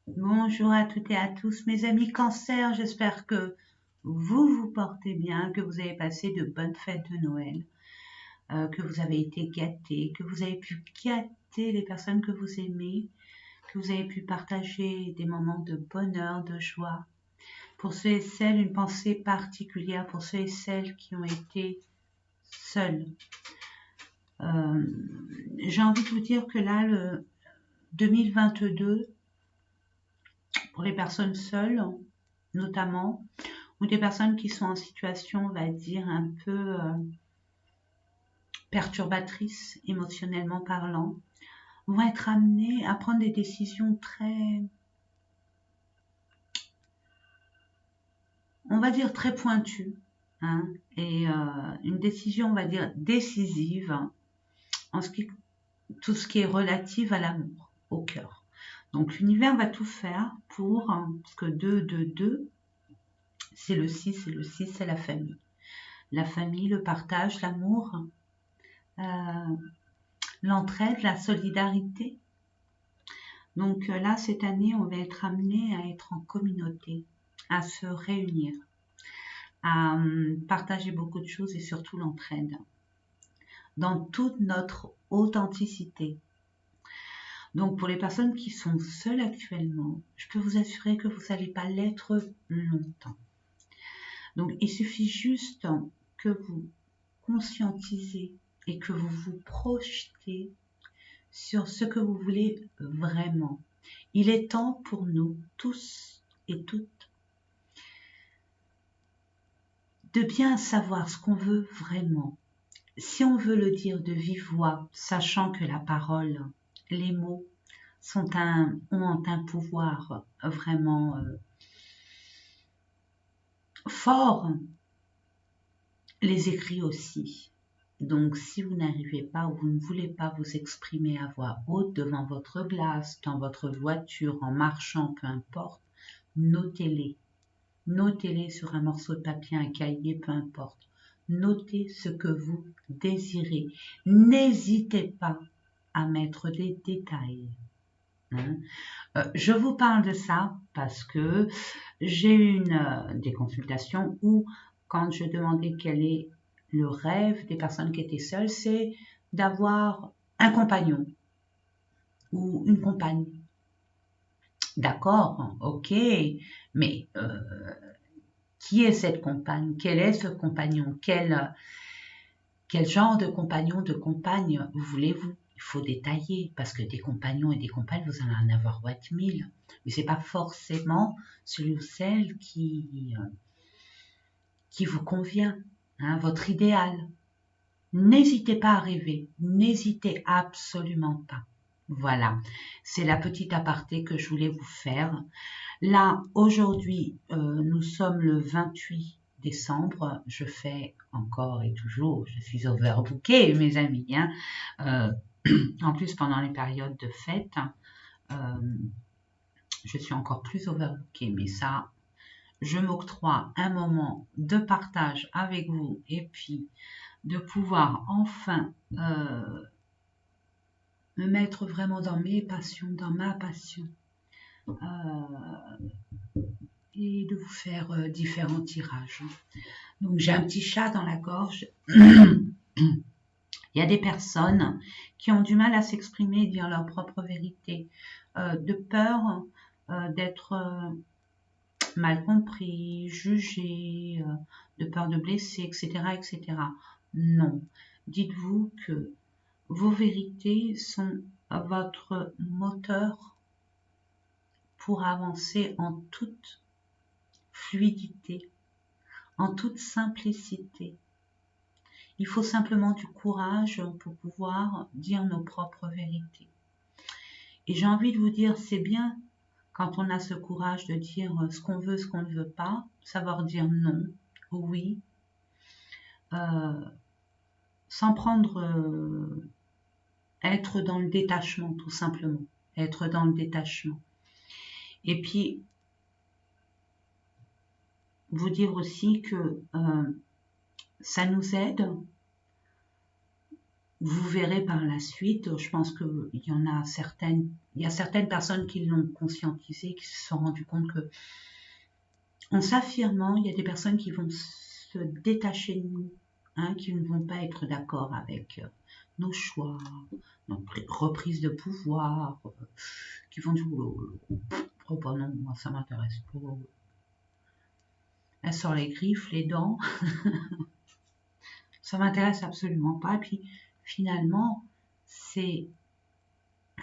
Bonjour à toutes et à tous, mes amis Cancer. J'espère que vous vous portez bien, que vous avez passé de bonnes fêtes de Noël, que vous avez été gâtés, que vous avez pu gâter les personnes que vous aimez, que vous avez pu partager des moments de bonheur, de joie. Pour ceux et celles, une pensée particulière pour ceux et celles qui ont été seuls. Euh, j'ai envie de vous dire que là, le 2022, pour les personnes seules, notamment, ou des personnes qui sont en situation, on va dire, un peu perturbatrices émotionnellement parlant, vont être amenées à prendre des décisions très, on va dire, très pointues, hein, et une décision, on va dire, décisive en tout ce qui est relative à l'amour, au cœur. Donc l'univers va tout faire pour, parce que 2, c'est le 6, et le 6, c'est la famille. La famille, le partage, l'amour, euh, l'entraide, la solidarité. Donc là, cette année, on va être amené à être en communauté, à se réunir, à partager beaucoup de choses et surtout l'entraide, dans toute notre authenticité. Donc pour les personnes qui sont seules actuellement, je peux vous assurer que vous n'allez pas l'être longtemps. Donc il suffit juste que vous conscientisez et que vous vous projetez sur ce que vous voulez vraiment. Il est temps pour nous tous et toutes de bien savoir ce qu'on veut vraiment. Si on veut le dire de vive voix, sachant que la parole, les mots ont un pouvoir vraiment fort, les écrits aussi. Donc si vous n'arrivez pas ou vous ne voulez pas vous exprimer à voix haute devant votre glace, dans votre voiture, en marchant, peu importe, notez-les. Notez-les sur un morceau de papier, un cahier, peu importe. Notez ce que vous désirez. N'hésitez pas à mettre des détails. Hein. Je vous parle de ça parce que j'ai eu des consultations où, quand je demandais quel est le rêve des personnes qui étaient seules, c'est d'avoir un compagnon ou une compagne. D'accord, ok, mais qui est cette compagne? Quel est ce compagnon? Quel genre de compagnon, de compagne voulez-vous? Il faut détailler, parce que des compagnons et des compagnes, vous allez en avoir 1000. Mais c'est pas forcément celui ou celle qui vous convient, hein, votre idéal. N'hésitez pas à rêver, n'hésitez absolument pas. Voilà, c'est la petite aparté que je voulais vous faire. Là, aujourd'hui, nous sommes le 28 décembre. Je fais encore et toujours, je suis overbookée, mes amis. Hein. En plus, pendant les périodes de fête, euh, je suis encore plus overbookée. Mais ça, je m'octroie un moment de partage avec vous et puis de pouvoir enfin me mettre vraiment dans mes passions, dans ma passion. Et de vous faire différents tirages. Donc j'ai un petit chat dans la gorge. Il y a des personnes qui ont du mal à s'exprimer et dire leur propre vérité, de peur d'être mal compris, jugé, de peur de blesser, etc., etc. Non, dites-vous que vos vérités sont votre moteur pour avancer en toute fluidité, en toute simplicité. Il faut simplement du courage pour pouvoir dire nos propres vérités. Et j'ai envie de vous dire, c'est bien quand on a ce courage de dire ce qu'on veut, ce qu'on ne veut pas, savoir dire non, oui, euh, sans prendre, être dans le détachement tout simplement, être dans le détachement. Et puis, vous dire aussi que ça nous aide vous verrez par la suite, je pense qu'il y en a certaines, il y a certaines personnes qui l'ont conscientisé, qui se sont rendues compte que en s'affirmant, il y a des personnes qui vont se détacher de nous, hein, qui ne vont pas être d'accord avec nos choix, notre reprise de pouvoir, qui vont dire oh bah non, moi ça m'intéresse pas. Elle sort les griffes, les dents, ça m'intéresse absolument pas. Et puis finalement, c'est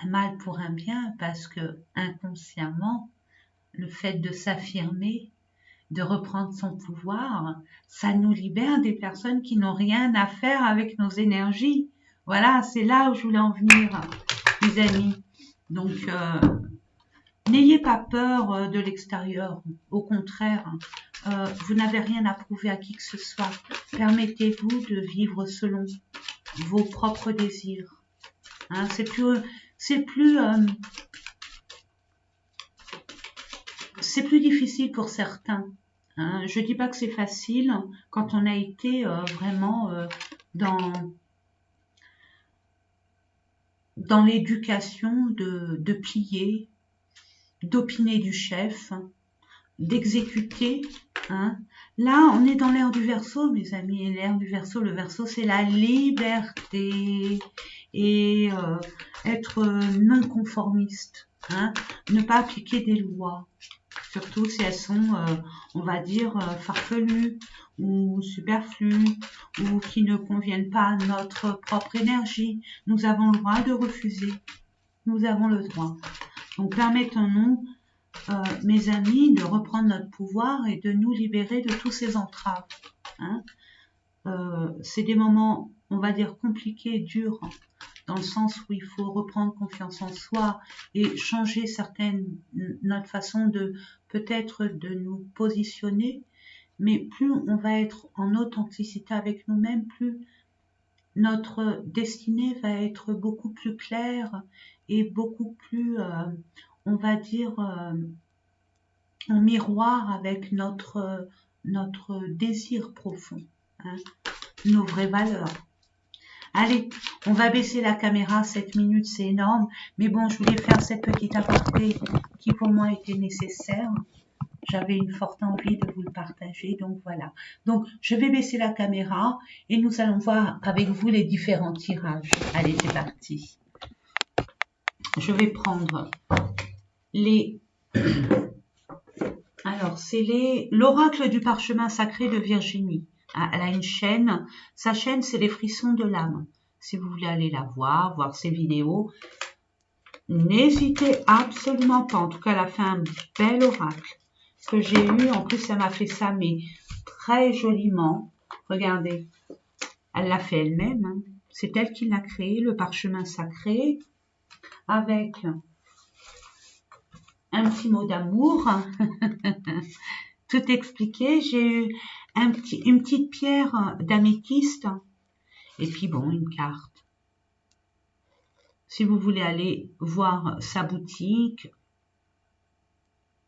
un mal pour un bien parce que inconsciemment, le fait de s'affirmer, de reprendre son pouvoir, ça nous libère des personnes qui n'ont rien à faire avec nos énergies. Voilà, c'est là où je voulais en venir, mes amis. Donc, n'ayez pas peur de l'extérieur. Au contraire, vous n'avez rien à prouver à qui que ce soit. Permettez-vous de vivre selon vos propres désirs. Hein, c'est plus difficile pour certains. Hein. Je dis pas que c'est facile quand on a été vraiment dans l'éducation de plier, d'opiner du chef, d'exécuter. Hein. Là, on est dans l'ère du Verseau, mes amis, et l'ère du Verseau, le Verseau, c'est la liberté et être non conformiste, hein, ne pas appliquer des lois, surtout si elles sont, on va dire, farfelues ou superflues ou qui ne conviennent pas à notre propre énergie. Nous avons le droit de refuser. Nous avons le droit. Donc permettons-nous, mes amis, de reprendre notre pouvoir et de nous libérer de tous ces entraves. Hein. C'est des moments, on va dire, compliqués, durs, dans le sens où il faut reprendre confiance en soi et changer notre façon de peut-être de nous positionner, mais plus on va être en authenticité avec nous-mêmes, plus notre destinée va être beaucoup plus claire et beaucoup plus, on va dire, en miroir avec notre désir profond, hein, nos vraies valeurs. Allez, on va baisser la caméra, 7 minutes, c'est énorme. Mais bon, je voulais faire cette petite aparté qui pour moi était nécessaire. J'avais une forte envie de vous le partager, donc voilà. Donc, je vais baisser la caméra et nous allons voir avec vous les différents tirages. Allez, c'est parti. Je vais prendre les... Alors, c'est l'oracle du parchemin sacré de Virginie. Elle a une chaîne. Sa chaîne, c'est les frissons de l'âme. Si vous voulez aller la voir ses vidéos, n'hésitez absolument pas. En tout cas, elle a fait un bel oracle que j'ai eu. En plus, elle m'a fait ça, mais très joliment. Regardez, elle l'a fait elle-même. Hein. C'est elle qui l'a créé, le parchemin sacré, avec un petit mot d'amour. Tout expliqué. J'ai eu une petite pierre d'améthyste. Et puis bon, une carte. Si vous voulez aller voir sa boutique,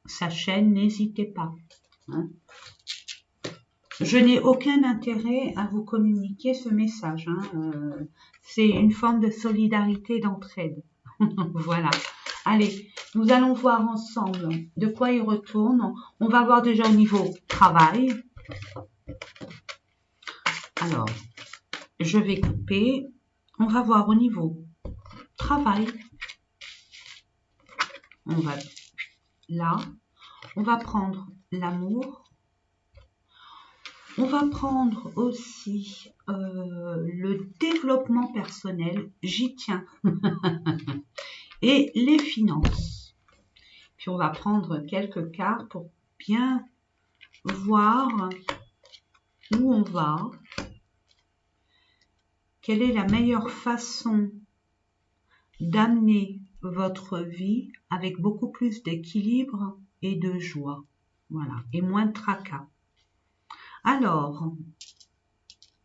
sa chaîne, n'hésitez pas. Hein. Je n'ai aucun intérêt à vous communiquer ce message. Hein. C'est une forme de solidarité, d'entraide. Voilà. Allez, nous allons voir ensemble de quoi il retourne. On va voir déjà au niveau travail. Alors, je vais couper. On va voir au niveau travail. On va là. On va prendre l'amour. On va prendre aussi le développement personnel. J'y tiens. Et les finances. Puis on va prendre quelques cartes pour bien voir où on va. Quelle est la meilleure façon d'amener votre vie avec beaucoup plus d'équilibre et de joie. Voilà, et moins de tracas. Alors,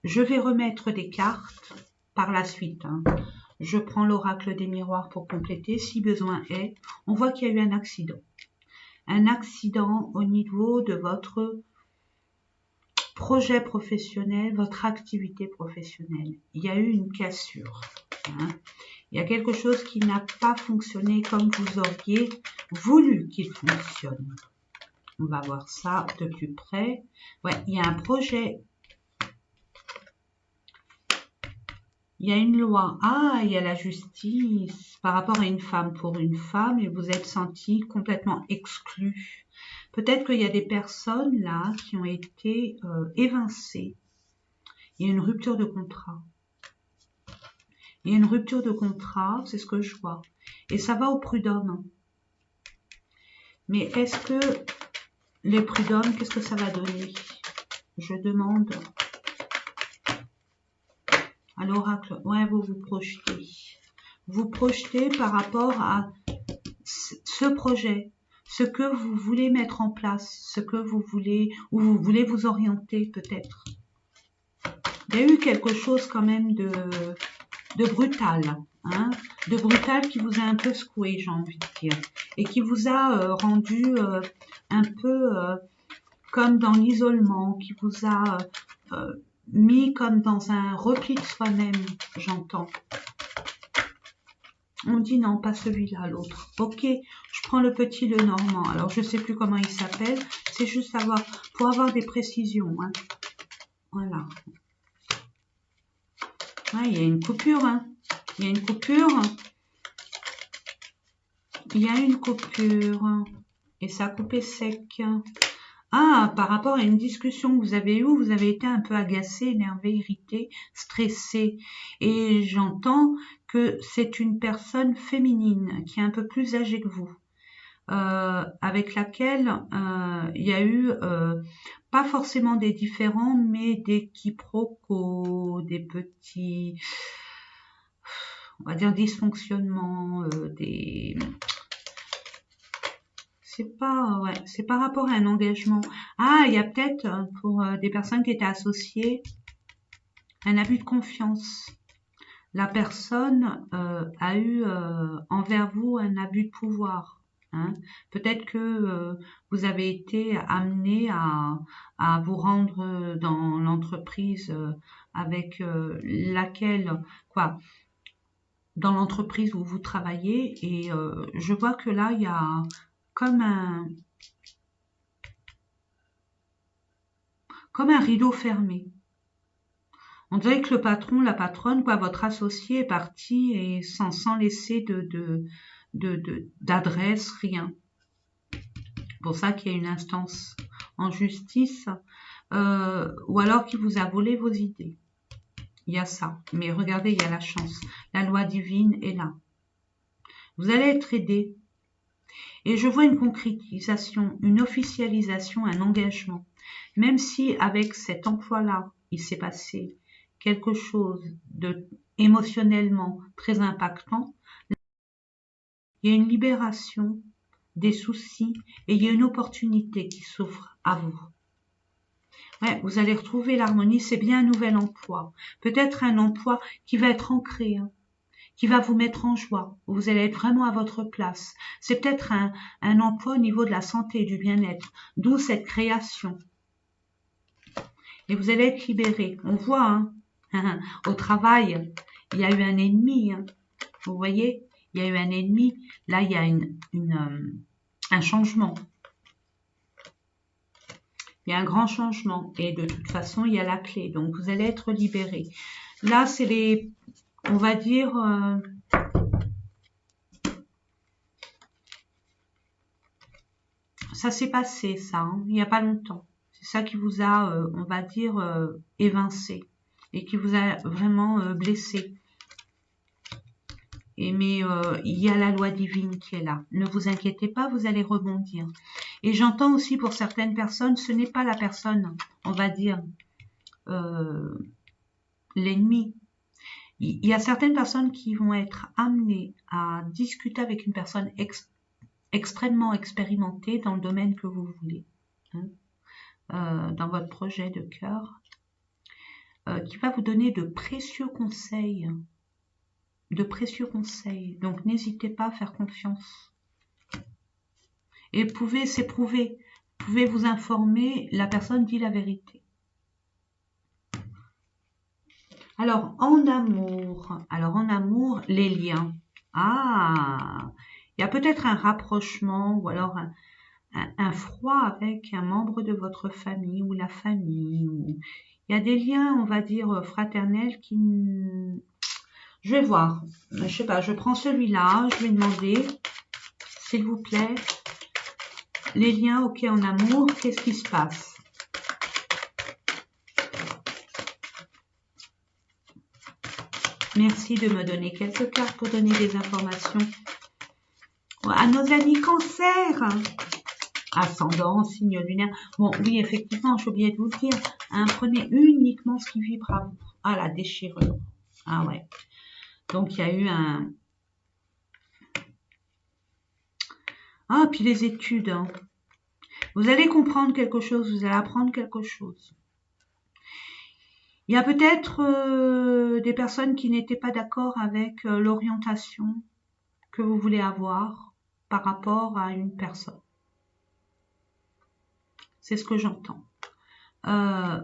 je vais remettre des cartes par la suite. Hein. Je prends l'oracle des miroirs pour compléter, si besoin est. On voit qu'il y a eu un accident. Un accident au niveau de votre projet professionnel, votre activité professionnelle. Il y a eu une cassure. Hein. Il y a quelque chose qui n'a pas fonctionné comme vous auriez voulu qu'il fonctionne. On va voir ça de plus près. Ouais, il y a un projet. Il y a une loi. Ah, il y a la justice par rapport à une femme. Pour une femme, et vous êtes senti complètement exclu. Peut-être qu'il y a des personnes là qui ont été évincées. Il y a une rupture de contrat. Il y a une rupture de contrat, c'est ce que je vois. Et ça va au prud'homme. Mais est-ce que les prud'hommes, qu'est-ce que ça va donner? Je demande à l'oracle. Ouais, vous vous projetez. Vous projetez par rapport à ce projet, ce que vous voulez mettre en place, ce que vous voulez, ou vous voulez vous orienter peut-être. Il y a eu quelque chose quand même de brutal, hein, de brutal qui vous a un peu secoué, j'ai envie de dire, et qui vous a rendu un peu comme dans l'isolement, qui vous a mis comme dans un repli de soi-même, j'entends. On dit non, pas celui-là, l'autre. Ok, je prends le petit, le normand. Alors, je sais plus comment il s'appelle. C'est juste pour avoir des précisions. Hein. Voilà. Ouais, il y a une coupure. Hein. Il y a une coupure. Il y a une coupure. Et ça a coupé sec. Ah, par rapport à une discussion que vous avez eue, vous avez été un peu agacé, énervé, irrité, stressé. Et j'entends que c'est une personne féminine qui est un peu plus âgée que vous, avec laquelle il y a eu pas forcément des différends, mais des quiproquos, des petits, on va dire, dysfonctionnements, des... C'est pas, ouais, c'est par rapport à un engagement. Ah, il y a peut-être pour des personnes qui étaient associées un abus de confiance. La personne a eu envers vous un abus de pouvoir. Hein. Peut-être que vous avez été amené à vous rendre dans l'entreprise avec laquelle, quoi, dans l'entreprise où vous travaillez. Et je vois que là, il y a comme un rideau fermé. On dirait que le patron, la patronne, quoi, votre associé est parti et sans laisser d'adresse, rien. C'est pour ça qu'il y a une instance en justice, ou alors qu'il vous a volé vos idées. Il y a ça. Mais regardez, il y a la chance. La loi divine est là. Vous allez être aidé. Et je vois une concrétisation, une officialisation, un engagement. Même si avec cet emploi-là, il s'est passé quelque chose de émotionnellement très impactant, il y a une libération des soucis et il y a une opportunité qui s'offre à vous. Ouais, vous allez retrouver l'harmonie, c'est bien un nouvel emploi. Peut-être un emploi qui va être ancré, hein, qui va vous mettre en joie, où vous allez être vraiment à votre place. C'est peut-être un emploi au niveau de la santé et du bien-être, d'où cette création. Et vous allez être libéré. On voit, hein, au travail, il y a eu un ennemi. Hein. Vous voyez, il y a eu un ennemi. Là, il y a un changement. Il y a un grand changement. Et de toute façon, il y a la clé. Donc, vous allez être libéré. Là, c'est les, on va dire, ça s'est passé, ça, hein, il n'y a pas longtemps. C'est ça qui vous a, on va dire, évincé et qui vous a vraiment blessé. Mais il y a la loi divine qui est là. Ne vous inquiétez pas, vous allez rebondir. Et j'entends aussi pour certaines personnes, ce n'est pas la personne, on va dire, l'ennemi. Il y a certaines personnes qui vont être amenées à discuter avec une personne extrêmement expérimentée dans le domaine que vous voulez, hein, dans votre projet de cœur, qui va vous donner de précieux conseils. Donc n'hésitez pas à faire confiance. Et c'est prouvé. Vous pouvez vous informer, la personne dit la vérité. Alors en amour, les liens. Ah, il y a peut-être un rapprochement ou alors un froid avec un membre de votre famille ou la famille. Il y a des liens, on va dire, fraternels qui... Je vais voir. Je sais pas, je prends celui-là, je vais demander, s'il vous plaît, les liens, ok, en amour, qu'est-ce qui se passe? Merci de me donner quelques cartes pour donner des informations à nos amis cancer. Ascendant, signe lunaire. Bon, oui, effectivement, j'ai oublié de vous le dire. Hein, prenez uniquement ce qui vibre à vous. Ah, la déchirure. Ah ouais. Donc, il y a eu un... Ah, puis les études. Hein. Vous allez comprendre quelque chose, vous allez apprendre quelque chose. Il y a peut-être des personnes qui n'étaient pas d'accord avec l'orientation que vous voulez avoir par rapport à une personne. C'est ce que j'entends. Il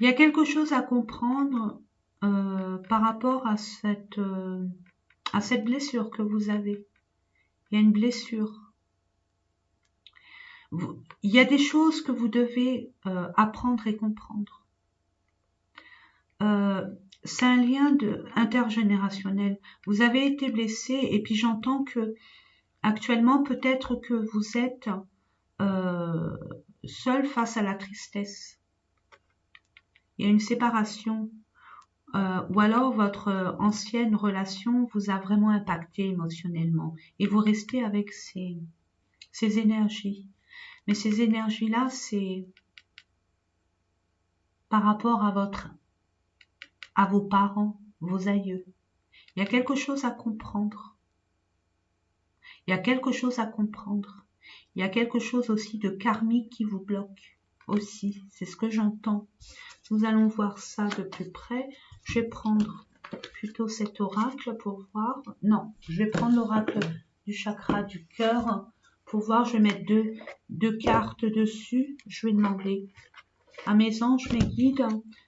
y a quelque chose à comprendre par rapport à cette blessure que vous avez. Il y a une blessure. Il y a des choses que vous devez apprendre et comprendre. C'est un lien intergénérationnel. Vous avez été blessé et puis j'entends que actuellement peut-être que vous êtes seul face à la tristesse. Il y a une séparation. Ou alors votre ancienne relation vous a vraiment impacté émotionnellement et vous restez avec ces énergies. Mais ces énergies-là, c'est par rapport à vos parents, vos aïeux. Il y a quelque chose à comprendre. Il y a quelque chose à comprendre. Il y a quelque chose aussi de karmique qui vous bloque aussi. C'est ce que j'entends. Nous allons voir ça de plus près. Je vais prendre plutôt cet oracle pour voir. Non, je vais prendre l'oracle du chakra du cœur pour voir. Je vais mettre deux cartes dessus. Je vais demander à mes anges, mes guides,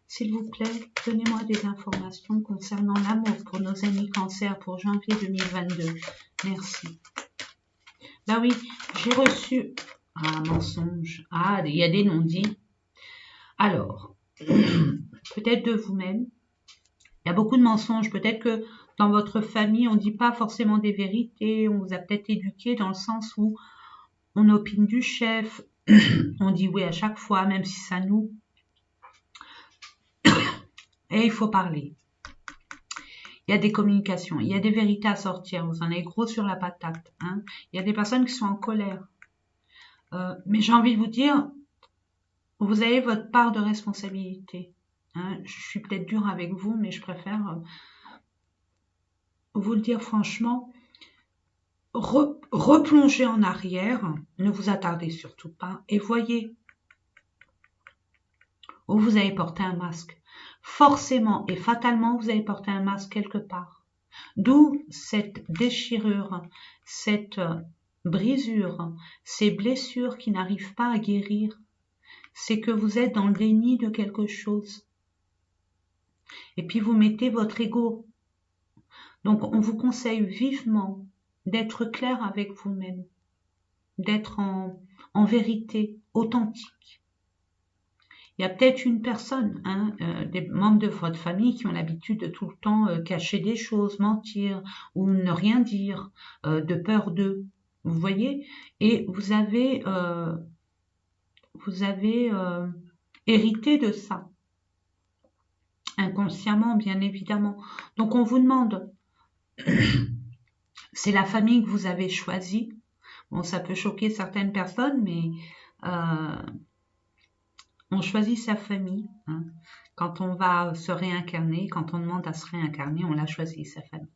s'il vous plaît, donnez-moi des informations concernant l'amour pour nos amis cancer pour janvier 2022. Merci. Bah oui, j'ai reçu... Ah, mensonge. Ah, il y a des non-dits. Alors, peut-être de vous-même. Il y a beaucoup de mensonges. Peut-être que dans votre famille, on ne dit pas forcément des vérités. On vous a peut-être éduqué dans le sens où on opine du chef. On dit oui à chaque fois, même si ça nous... Et il faut parler. Il y a des communications. Il y a des vérités à sortir. Vous en avez gros sur la patate. Hein. Il y a des personnes qui sont en colère. Mais j'ai envie de vous dire, vous avez votre part de responsabilité. Hein. Je suis peut-être dure avec vous, mais je préfère vous le dire franchement. Replongez en arrière, ne vous attardez surtout pas, et voyez où vous avez porté un masque. Forcément et fatalement, vous avez porté un masque quelque part. D'où cette déchirure, cette brisure, ces blessures qui n'arrivent pas à guérir. C'est que vous êtes dans le déni de quelque chose. Et puis vous mettez votre ego. Donc on vous conseille vivement d'être clair avec vous-même, d'être en vérité, authentique. Il y a peut-être une personne, hein, des membres de votre famille qui ont l'habitude de tout le temps cacher des choses, mentir ou ne rien dire, de peur d'eux. Vous voyez? Et vous avez hérité de ça, inconsciemment bien évidemment. Donc on vous demande, c'est la famille que vous avez choisie. Bon, ça peut choquer certaines personnes, mais on choisit sa famille. Hein. Quand on va se réincarner, quand on demande à se réincarner, on l'a choisi, sa famille.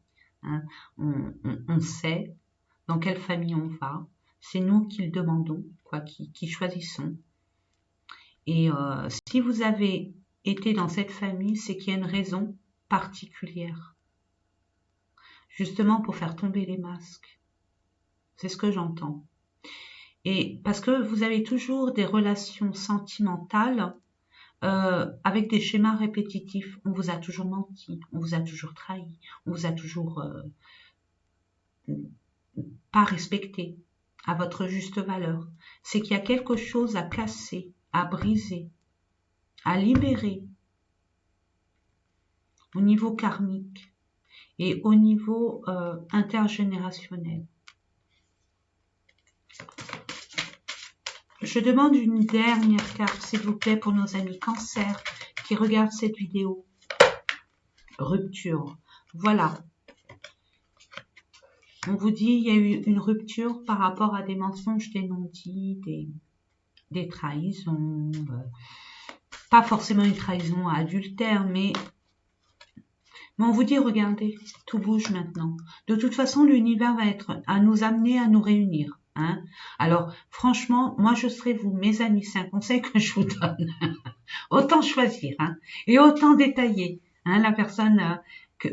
Hein. On sait dans quelle famille on va. C'est nous qui le demandons, quoi, qui choisissons. Et si vous avez été dans cette famille, c'est qu'il y a une raison particulière. Justement pour faire tomber les masques. C'est ce que j'entends. Et parce que vous avez toujours des relations sentimentales avec des schémas répétitifs. On vous a toujours menti, on vous a toujours trahi, on vous a toujours pas respecté à votre juste valeur. C'est qu'il y a quelque chose à casser, à briser, à libérer au niveau karmique et au niveau intergénérationnel. Je demande une dernière carte, s'il vous plaît, pour nos amis Cancer qui regardent cette vidéo. Rupture. Voilà. On vous dit, il y a eu une rupture par rapport à des mensonges, des non-dits, des trahisons. Pas forcément une trahison à adultère, mais on vous dit, regardez, tout bouge maintenant. De toute façon, l'univers va être à nous amener à nous réunir. Hein. Alors, franchement, moi, je serai vous, mes amis, c'est un conseil que je vous donne. Autant choisir, hein, et autant détailler, hein, la personne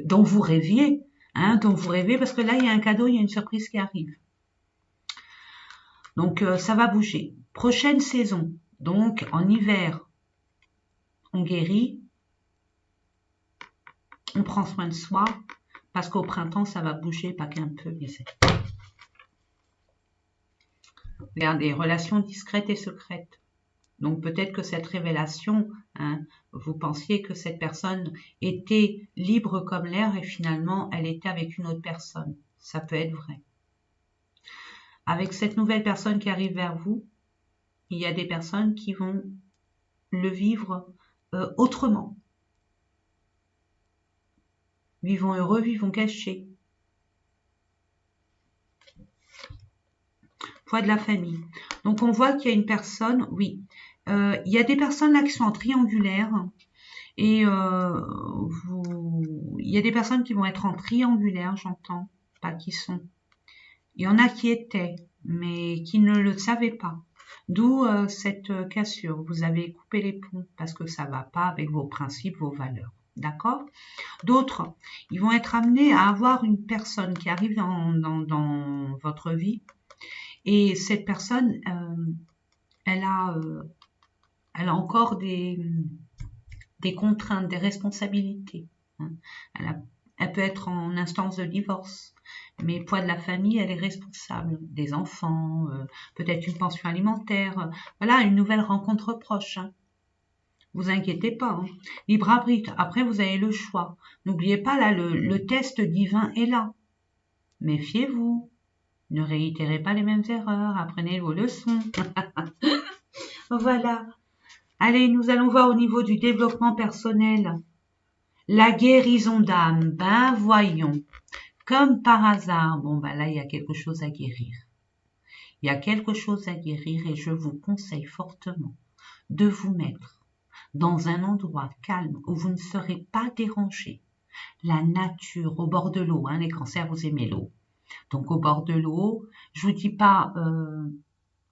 dont vous rêviez, hein, dont vous rêvez, parce que là, il y a un cadeau, il y a une surprise qui arrive. Donc, ça va bouger. Prochaine saison, donc en hiver, on guérit, on prend soin de soi, parce qu'au printemps, ça va bouger, pas qu'un peu, mais c'est... Regardez, relations discrètes et secrètes. Donc peut-être que cette révélation, hein, vous pensiez que cette personne était libre comme l'air et finalement elle était avec une autre personne. Ça peut être vrai. Avec cette nouvelle personne qui arrive vers vous, il y a des personnes qui vont le vivre autrement. Vivons heureux, vivons cachés. Poids de la famille. Donc on voit qu'il y a une personne, oui, il y a des personnes là qui sont en triangulaire et il y a des personnes qui vont être en triangulaire, j'entends, pas qui sont. Il y en a qui étaient, mais qui ne le savaient pas. D'où cette cassure. Vous avez coupé les ponts parce que ça va pas avec vos principes, vos valeurs. D'accord? D'autres, ils vont être amenés à avoir une personne qui arrive dans votre vie. Et cette personne, elle a encore des contraintes, des responsabilités. Hein. Elle peut être en instance de divorce, mais poids de la famille, elle est responsable des enfants, peut-être une pension alimentaire. Voilà, une nouvelle rencontre proche. Hein. Vous inquiétez pas. Hein. Libre arbitre. Après, vous avez le choix. N'oubliez pas, là, le test divin est là. Méfiez-vous. Ne réitérez pas les mêmes erreurs, apprenez vos leçons. Voilà. Allez, nous allons voir au niveau du développement personnel. La guérison d'âme. Ben voyons. Comme par hasard. Bon, ben là, il y a quelque chose à guérir. Il y a quelque chose à guérir et je vous conseille fortement de vous mettre dans un endroit calme où vous ne serez pas dérangé. La nature, au bord de l'eau. Hein, les cancers, vous aimez l'eau. Donc au bord de l'eau, je vous dis pas,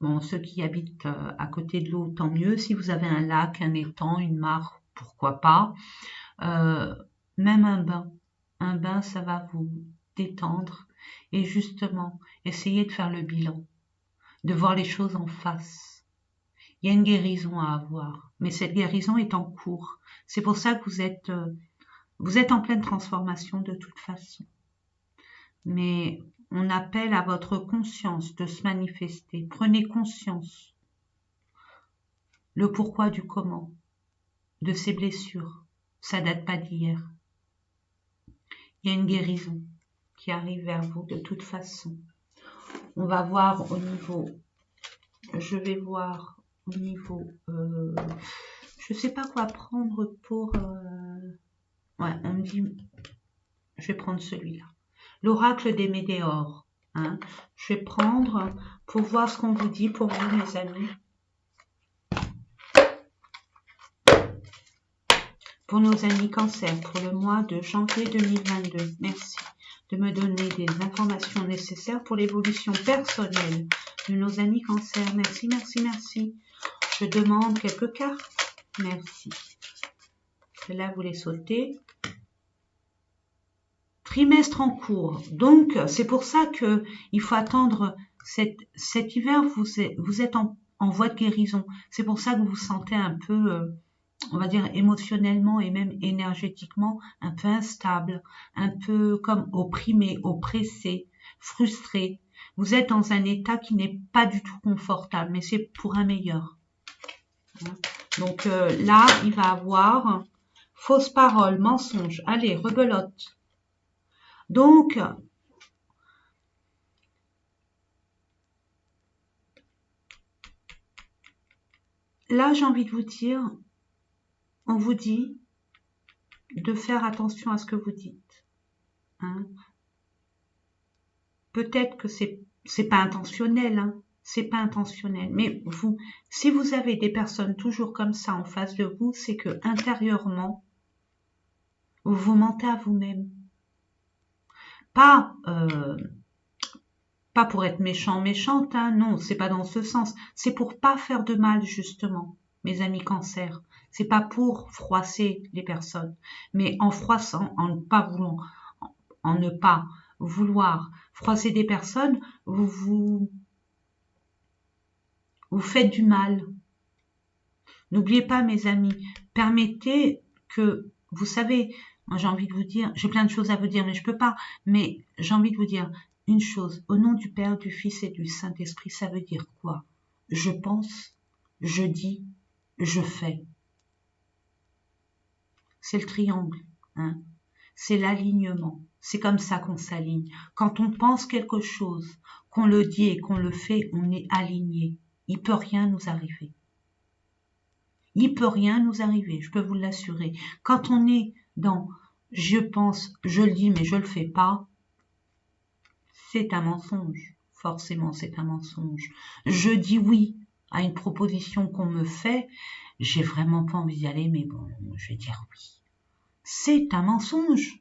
bon, ceux qui habitent à côté de l'eau, tant mieux. Si vous avez un lac, un étang, une mare, pourquoi pas. Même un bain, ça va vous détendre. Et justement, essayez de faire le bilan, de voir les choses en face. Il y a une guérison à avoir, mais cette guérison est en cours. C'est pour ça que vous êtes en pleine transformation de toute façon. Mais on appelle à votre conscience de se manifester. Prenez conscience. Le pourquoi du comment de ces blessures. Ça date pas d'hier. Il y a une guérison qui arrive vers vous de toute façon. On va voir au niveau... Je vais voir au niveau... je sais pas quoi prendre pour... Ouais, on me dit... Je vais prendre celui-là. L'oracle des météores. Hein. Je vais prendre pour voir ce qu'on vous dit pour vous, mes amis. Pour nos amis cancer, pour le mois de janvier 2022. Merci de me donner des informations nécessaires pour l'évolution personnelle de nos amis cancer. Merci, merci, merci. Je demande quelques cartes. Merci. Celle-là, vous les sautez. Trimestre en cours. Donc, c'est pour ça que il faut attendre cet hiver. Vous êtes en voie de guérison. C'est pour ça que vous vous sentez un peu on va dire émotionnellement et même énergétiquement, un peu instable, un peu comme opprimé, oppressé, frustré. Vous êtes dans un état qui n'est pas du tout confortable, mais c'est pour un meilleur. Donc là, il va avoir fausse parole, mensonge, allez, rebelote. Donc, là, j'ai envie de vous dire, on vous dit de faire attention à ce que vous dites. Hein. Peut-être que c'est pas intentionnel, hein. C'est pas intentionnel. Mais vous, si vous avez des personnes toujours comme ça en face de vous, c'est que intérieurement, vous vous mentez à vous-même. Pas, pas pour être méchant, méchante, hein, non, c'est pas dans ce sens. C'est pour pas faire de mal, justement, mes amis cancer. C'est pas pour froisser les personnes, mais en froissant, en ne pas voulant, en ne pas vouloir froisser des personnes, vous faites du mal. N'oubliez pas, mes amis, permettez que, vous savez, moi j'ai envie de vous dire, j'ai plein de choses à vous dire, mais je peux pas, mais j'ai envie de vous dire une chose, au nom du Père, du Fils et du Saint-Esprit, ça veut dire quoi? Je pense, je dis, je fais. C'est le triangle, hein. C'est l'alignement. C'est comme ça qu'on s'aligne. Quand on pense quelque chose, qu'on le dit et qu'on le fait, on est aligné. Il peut rien nous arriver. Il peut rien nous arriver, je peux vous l'assurer. Quand on est dans je pense, je le dis mais je le fais pas, c'est un mensonge. Forcément, c'est un mensonge. Je dis oui à une proposition qu'on me fait, j'ai vraiment pas envie d'y aller, mais bon, je vais dire oui. C'est un mensonge.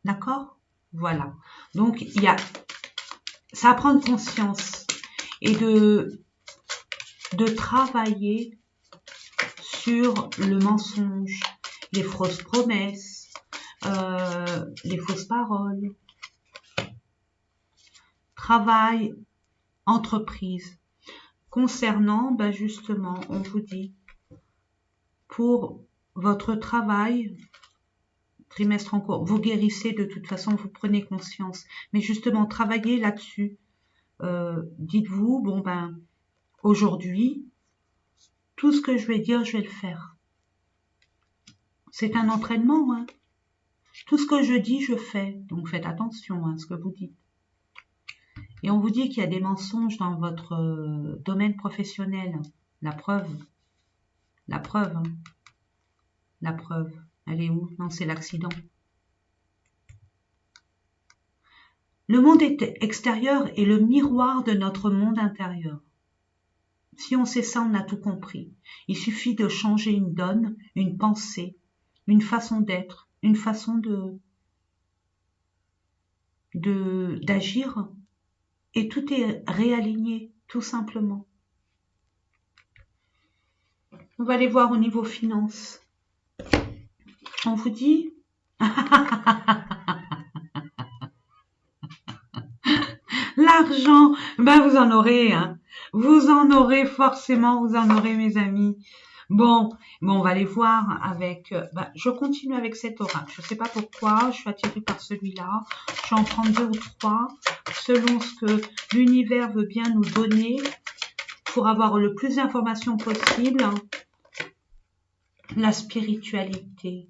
D'accord? Voilà. Donc, il y a ça à prendre conscience et de travailler sur le mensonge, les fausses promesses, les fausses paroles, travail, entreprise. Concernant, ben justement, on vous dit, pour votre travail, trimestre en cours, vous guérissez de toute façon, vous prenez conscience. Mais justement, travaillez là-dessus. Dites-vous, bon ben, aujourd'hui, tout ce que je vais dire, je vais le faire. C'est un entraînement, hein. Tout ce que je dis, je fais. Donc faites attention à ce que vous dites. Et on vous dit qu'il y a des mensonges dans votre domaine professionnel. La preuve. La preuve. Hein. La preuve. Elle est où? Non, c'est l'accident. Le monde extérieur est le miroir de notre monde intérieur. Si on sait ça, on a tout compris. Il suffit de changer une donne, une pensée, une façon d'être, une façon d'agir, et tout est réaligné, tout simplement. On va aller voir au niveau finance. On vous dit l'argent, ben vous en aurez, hein. Vous en aurez forcément, vous en aurez, mes amis. Bon, on va aller voir avec. Je continue avec cet oracle. Je ne sais pas pourquoi, je suis attirée par celui-là. Je vais en prendre 2 ou 3, selon ce que l'univers veut bien nous donner, pour avoir le plus d'informations possible. La spiritualité.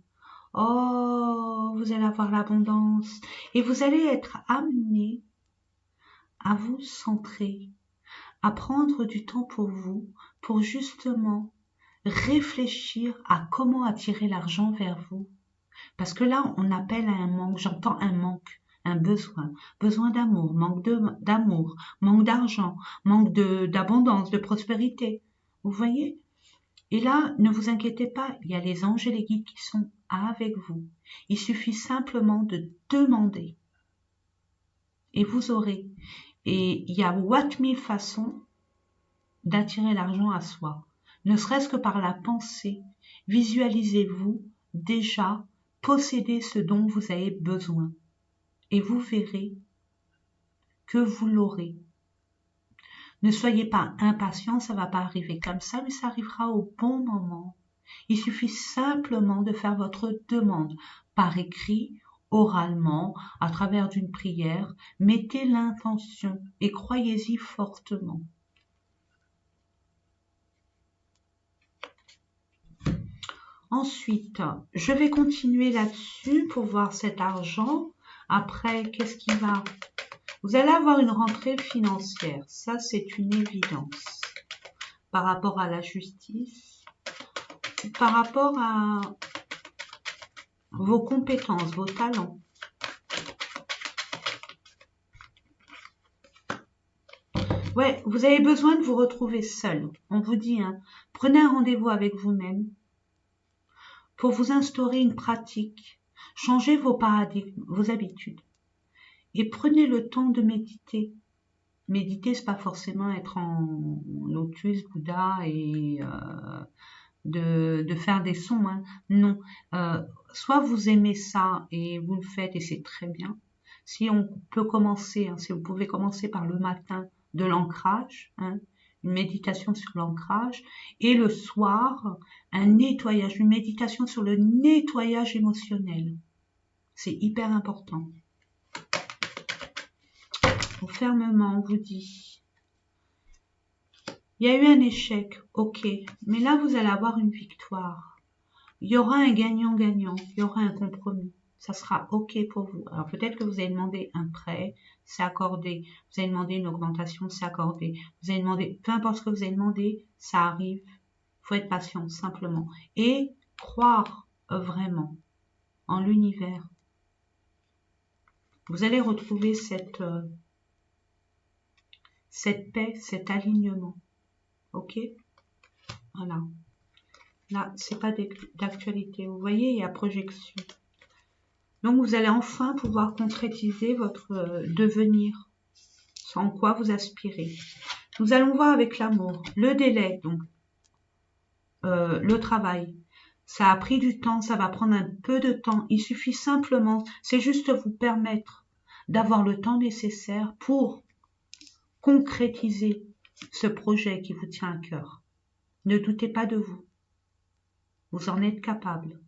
Oh, vous allez avoir l'abondance. Et vous allez être amené à vous centrer, à prendre du temps pour vous, pour justement réfléchir à comment attirer l'argent vers vous. Parce que là, on appelle à un manque, j'entends un manque, un besoin, besoin d'amour, manque d'amour, manque d'argent, manque d'abondance, de prospérité. Vous voyez? Et là, ne vous inquiétez pas, il y a les anges et les guides qui sont avec vous. Il suffit simplement de demander. Et vous aurez. Et il y a what mille façons d'attirer l'argent à soi. Ne serait-ce que par la pensée. Visualisez-vous déjà posséder ce dont vous avez besoin. Et vous verrez que vous l'aurez. Ne soyez pas impatient, ça va pas arriver comme ça, mais ça arrivera au bon moment. Il suffit simplement de faire votre demande par écrit, oralement, à travers d'une prière. Mettez l'intention et croyez-y fortement. Ensuite, je vais continuer là-dessus pour voir cet argent. Après, qu'est-ce qui va? Vous allez avoir une rentrée financière. Ça, c'est une évidence. Par rapport à la justice, par rapport à vos compétences, vos talents. Ouais, vous avez besoin de vous retrouver seul. On vous dit, hein, prenez un rendez-vous avec vous-même pour vous instaurer une pratique. Changez vos paradigmes, vos habitudes. Et prenez le temps de méditer. Méditer, c'est pas forcément être en lotus, Bouddha et de faire des sons. Hein. Non. Soit vous aimez ça et vous le faites et c'est très bien. Si on peut commencer, hein, si vous pouvez commencer par le matin de l'ancrage, hein, une méditation sur l'ancrage, et le soir, un nettoyage, une méditation sur le nettoyage émotionnel. C'est hyper important. Fermement, on vous dit. Il y a eu un échec, ok, mais là vous allez avoir une victoire. Il y aura un gagnant-gagnant, il y aura un compromis. Ça sera ok pour vous. Alors peut-être que vous avez demandé un prêt, c'est accordé. Vous avez demandé une augmentation, c'est accordé. Vous avez demandé, peu importe ce que vous avez demandé, ça arrive. Il faut être patient, simplement. Et croire vraiment en l'univers. Vous allez retrouver cette paix, cet alignement. Ok? Voilà. Là, c'est pas d'actualité. Vous voyez, il y a projection. Donc, vous allez enfin pouvoir concrétiser votre devenir, sans quoi vous aspirez. Nous allons voir avec l'amour, le délai, donc le travail. Ça a pris du temps, ça va prendre un peu de temps. Il suffit simplement, c'est juste vous permettre d'avoir le temps nécessaire pour concrétiser ce projet qui vous tient à cœur. Ne doutez pas de vous. Vous en êtes capable.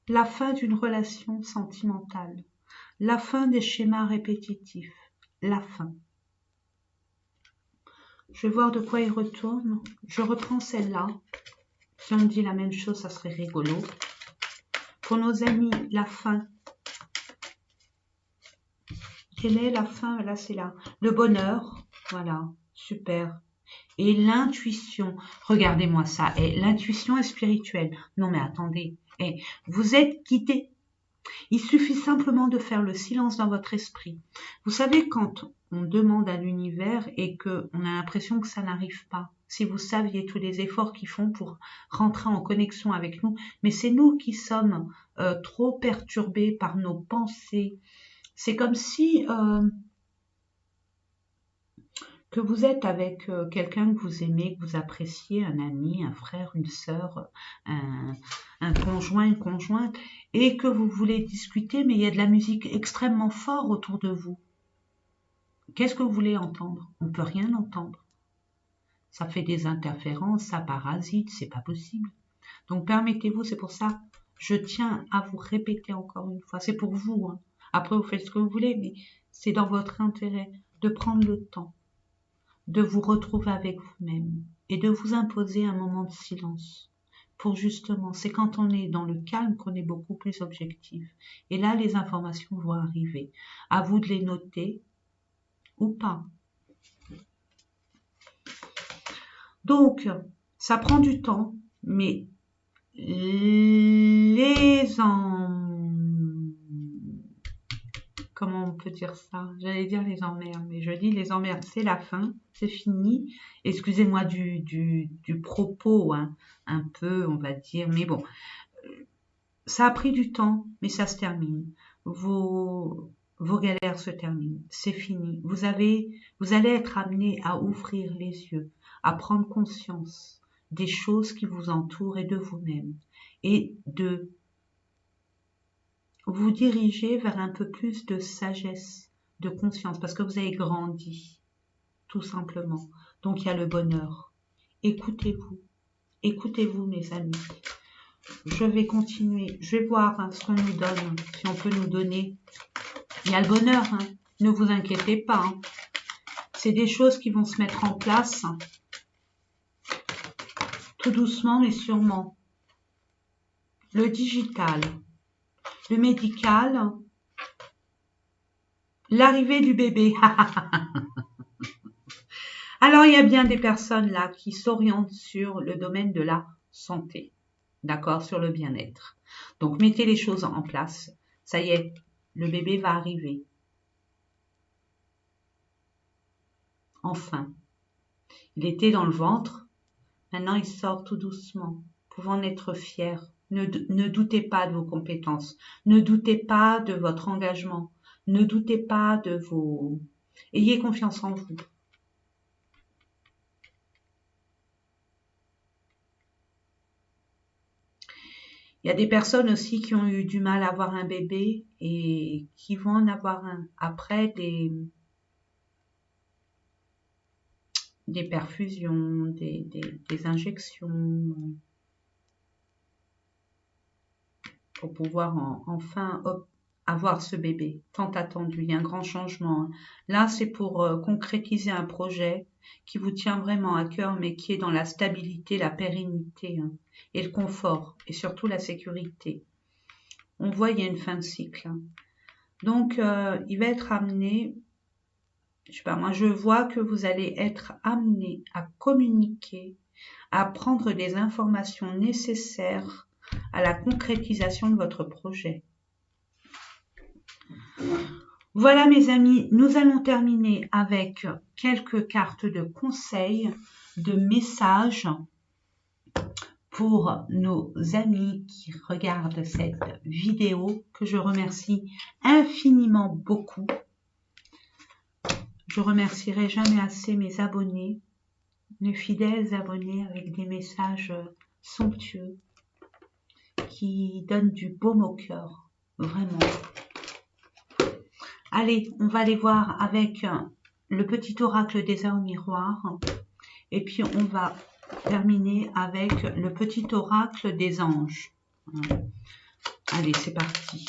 La fin d'une relation sentimentale. La fin des schémas répétitifs. La fin. Je vais voir de quoi il retourne. Je reprends celle-là. Si on dit la même chose, ça serait rigolo. Pour nos amis, la fin. Quelle est la fin? Là, c'est là. Le bonheur. Voilà. Super. Et l'intuition. Regardez-moi ça. Et l'intuition est spirituelle. Non, mais attendez. Et vous êtes guidé. Il suffit simplement de faire le silence dans votre esprit. Vous savez, quand on demande à l'univers et qu'on a l'impression que ça n'arrive pas, si vous saviez tous les efforts qu'ils font pour rentrer en connexion avec nous, mais c'est nous qui sommes trop perturbés par nos pensées. C'est comme si que vous êtes avec quelqu'un que vous aimez, que vous appréciez, un ami, un frère, une sœur, un conjoint, une conjointe, et que vous voulez discuter, mais il y a de la musique extrêmement fort autour de vous. Qu'est-ce que vous voulez entendre? On ne peut rien entendre. Ça fait des interférences, ça parasite, c'est pas possible. Donc permettez-vous, c'est pour ça, je tiens à vous répéter encore une fois, c'est pour vous. Hein. Après, vous faites ce que vous voulez, mais c'est dans votre intérêt de prendre le temps de vous retrouver avec vous-même et de vous imposer un moment de silence. Pour justement, c'est quand on est dans le calme qu'on est beaucoup plus objectif. Et là, les informations vont arriver. À vous de les noter ou pas. Donc, ça prend du temps, mais comment on peut dire ça? J'allais dire les emmerdes, mais je dis les emmerdes, c'est la fin, c'est fini. Excusez-moi du propos, hein, un peu, on va dire, mais bon, ça a pris du temps, mais ça se termine. Vos galères se terminent, c'est fini. Vous allez être amené à ouvrir les yeux, à prendre conscience des choses qui vous entourent et de vous-même, et de vous dirigez vers un peu plus de sagesse, de conscience, parce que vous avez grandi, tout simplement. Donc il y a le bonheur. Écoutez-vous. Écoutez-vous, mes amis. Je vais continuer. Je vais voir ce qu'on nous donne, si on peut nous donner. Il y a le bonheur, hein. Ne vous inquiétez pas. Hein. C'est des choses qui vont se mettre en place tout doucement mais sûrement. Le digital, le médical, l'arrivée du bébé. Alors, il y a bien des personnes là qui s'orientent sur le domaine de la santé, d'accord, sur le bien-être. Donc, mettez les choses en place. Ça y est, le bébé va arriver. Enfin, il était dans le ventre. Maintenant, il sort tout doucement. Pouvez en être fiers. Ne doutez pas de vos compétences. Ne doutez pas de votre engagement. Ne doutez pas de vos... Ayez confiance en vous. Il y a des personnes aussi qui ont eu du mal à avoir un bébé et qui vont en avoir un. Après des perfusions, des injections, pour pouvoir enfin avoir ce bébé tant attendu. Il y a un grand changement. Hein. Là, c'est pour concrétiser un projet qui vous tient vraiment à cœur, mais qui est dans la stabilité, la pérennité hein, et le confort, et surtout la sécurité. On voit, il y a une fin de cycle. Hein. Donc, il va être amené, je sais pas, moi je vois que vous allez être amené à communiquer, à prendre des informations nécessaires à la concrétisation de votre projet. Voilà mes amis, nous allons terminer avec quelques cartes de conseils, de messages pour nos amis qui regardent cette vidéo, que je remercie infiniment beaucoup. Je remercierai jamais assez mes abonnés, mes fidèles abonnés avec des messages somptueux qui donnent du baume au cœur, vraiment. Allez, on va aller voir avec le petit oracle des heures miroirs et puis on va terminer avec le petit oracle des anges. Allez, c'est parti.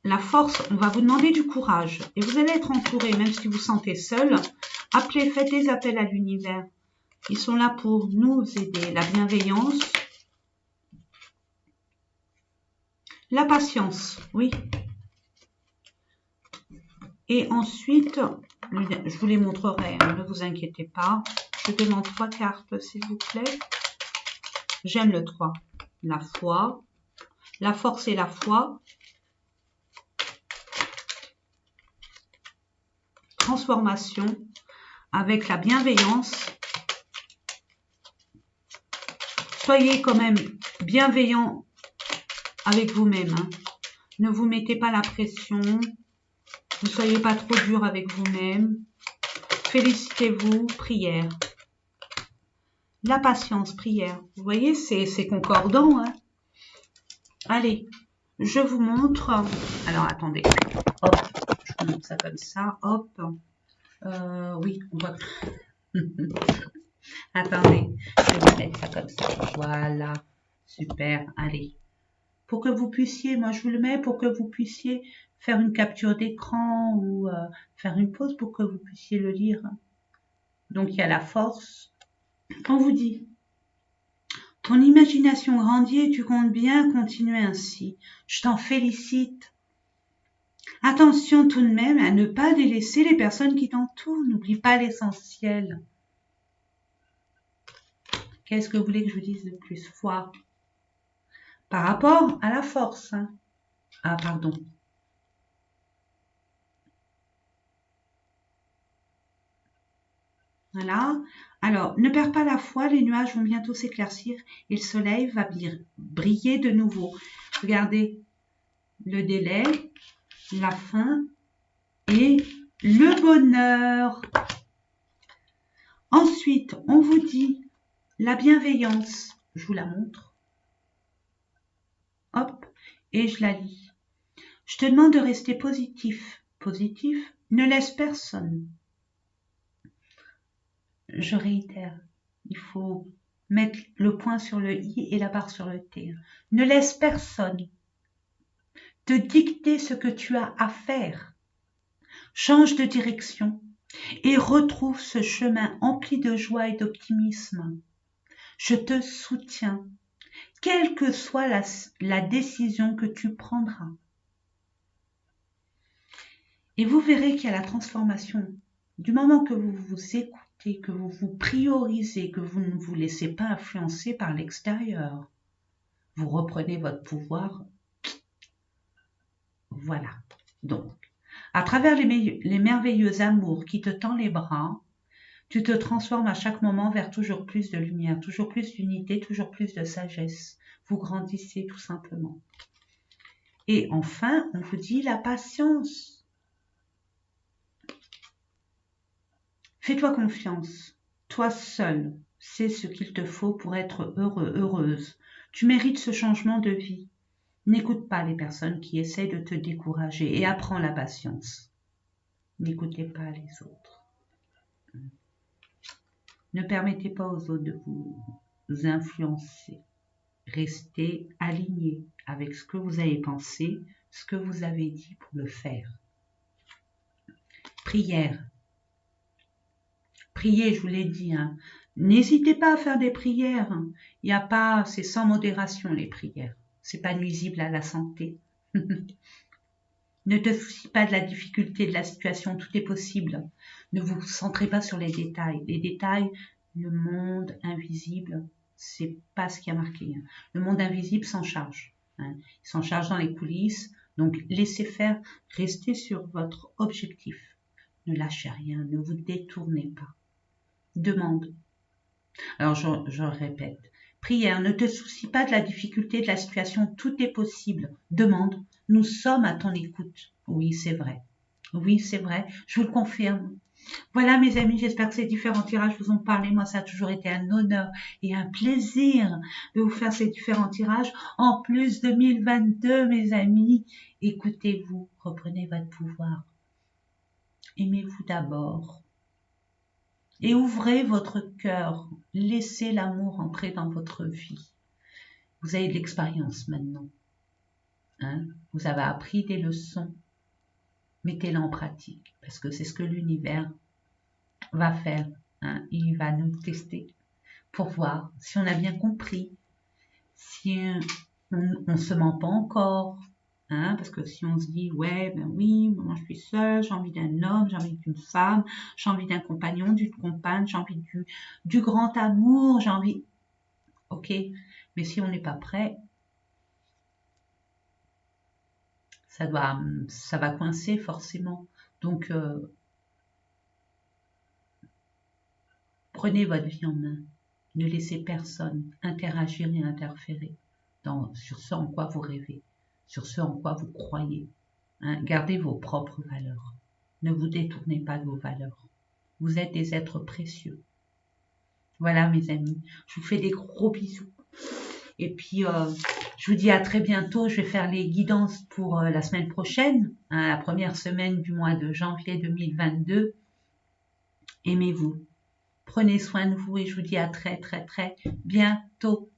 La force, on va vous demander du courage et vous allez être entouré, même si vous vous sentez seul. Appelez, faites des appels à l'univers. Ils sont là pour nous aider. La bienveillance, la patience, oui. Et ensuite, je vous les montrerai, hein, ne vous inquiétez pas. Je demande 3 cartes, s'il vous plaît. J'aime le 3. La foi, la force et la foi. Transformation avec la bienveillance. Soyez quand même bienveillant avec vous-même. Hein. Ne vous mettez pas la pression. Ne soyez pas trop dur avec vous-même. Félicitez-vous. Prière. La patience, prière. Vous voyez, c'est concordant. Hein. Allez, je vous montre. Alors, attendez. Hop, je vous montre ça comme ça. Hop. Oui, on va... Attendez, je vais vous mettre ça comme ça. Voilà. Super. Allez. Pour que vous puissiez, moi je vous le mets pour que vous puissiez faire une capture d'écran ou faire une pause pour que vous puissiez le lire. Donc il y a la force. On vous dit, ton imagination grandit et tu comptes bien continuer ainsi. Je t'en félicite. Attention tout de même à ne pas délaisser les personnes qui t'entourent. N'oublie pas l'essentiel. Qu'est-ce que vous voulez que je vous dise de plus? Foi. Par rapport à la force. Hein. Ah, pardon. Voilà. Alors, ne perds pas la foi, les nuages vont bientôt s'éclaircir et le soleil va briller de nouveau. Regardez le délai, la fin et le bonheur. Ensuite, on vous dit la bienveillance. Je vous la montre. et je la lis. Je te demande de rester positif. Positif, ne laisse personne. Je réitère, il faut mettre le point sur le i et la barre sur le t. Ne laisse personne te dicter ce que tu as à faire. Change de direction et retrouve ce chemin empli de joie et d'optimisme. Je te soutiens, quelle que soit la décision que tu prendras. Et vous verrez qu'il y a la transformation. Du moment que vous vous écoutez, que vous vous priorisez, que vous ne vous laissez pas influencer par l'extérieur, vous reprenez votre pouvoir. Voilà. Donc, à travers les merveilleux amours qui te tend les bras, tu te transformes à chaque moment vers toujours plus de lumière, toujours plus d'unité, toujours plus de sagesse. Vous grandissez tout simplement. Et enfin, on vous dit la patience. Fais-toi confiance. Toi seul sais ce qu'il te faut pour être heureux, heureuse. Tu mérites ce changement de vie. N'écoute pas les personnes qui essaient de te décourager et apprends la patience. N'écoutez pas les autres. Ne permettez pas aux autres de vous influencer. Restez aligné avec ce que vous avez pensé, ce que vous avez dit pour le faire. Prière. Priez, je vous l'ai dit. N'hésitez pas à faire des prières. Il n'y a pas, c'est sans modération les prières. C'est pas nuisible à la santé. Ne te soucie pas de la difficulté de la situation, tout est possible. Ne vous centrez pas sur les détails. Les détails, le monde invisible, c'est pas ce qui a marqué. Le monde invisible s'en charge. Il s'en charge dans les coulisses. Donc laissez faire, restez sur votre objectif. Ne lâchez rien, ne vous détournez pas. Demande. Alors je répète. Prière, ne te soucie pas de la difficulté de la situation, tout est possible. Demande. Nous sommes à ton écoute. Oui, c'est vrai. Oui, c'est vrai. Je vous le confirme. Voilà, mes amis, j'espère que ces différents tirages vous ont parlé. Moi, ça a toujours été un honneur et un plaisir de vous faire ces différents tirages. En plus, 2022, mes amis, écoutez-vous, reprenez votre pouvoir. Aimez-vous d'abord. Et ouvrez votre cœur. Laissez l'amour entrer dans votre vie. Vous avez de l'expérience maintenant. Vous avez appris des leçons. Mettez-les en pratique, parce que c'est ce que l'univers va faire. Il va nous tester pour voir si on a bien compris, si on ne se ment pas encore. Parce que si on se dit, ouais, ben oui, moi je suis seule, j'ai envie d'un homme, j'ai envie d'une femme, j'ai envie d'un compagnon, d'une compagne, j'ai envie du grand amour, j'ai envie... Ok, mais si on n'est pas prêt, ça va coincer forcément. Donc, prenez votre vie en main. Ne laissez personne interagir et interférer sur ce en quoi vous rêvez, sur ce en quoi vous croyez. Gardez vos propres valeurs. Ne vous détournez pas de vos valeurs. Vous êtes des êtres précieux. Voilà, mes amis. Je vous fais des gros bisous. Et puis, je vous dis à très bientôt. Je vais faire les guidances pour la semaine prochaine, la première semaine du mois de janvier 2022. Aimez-vous. Prenez soin de vous et je vous dis à très, très, très bientôt.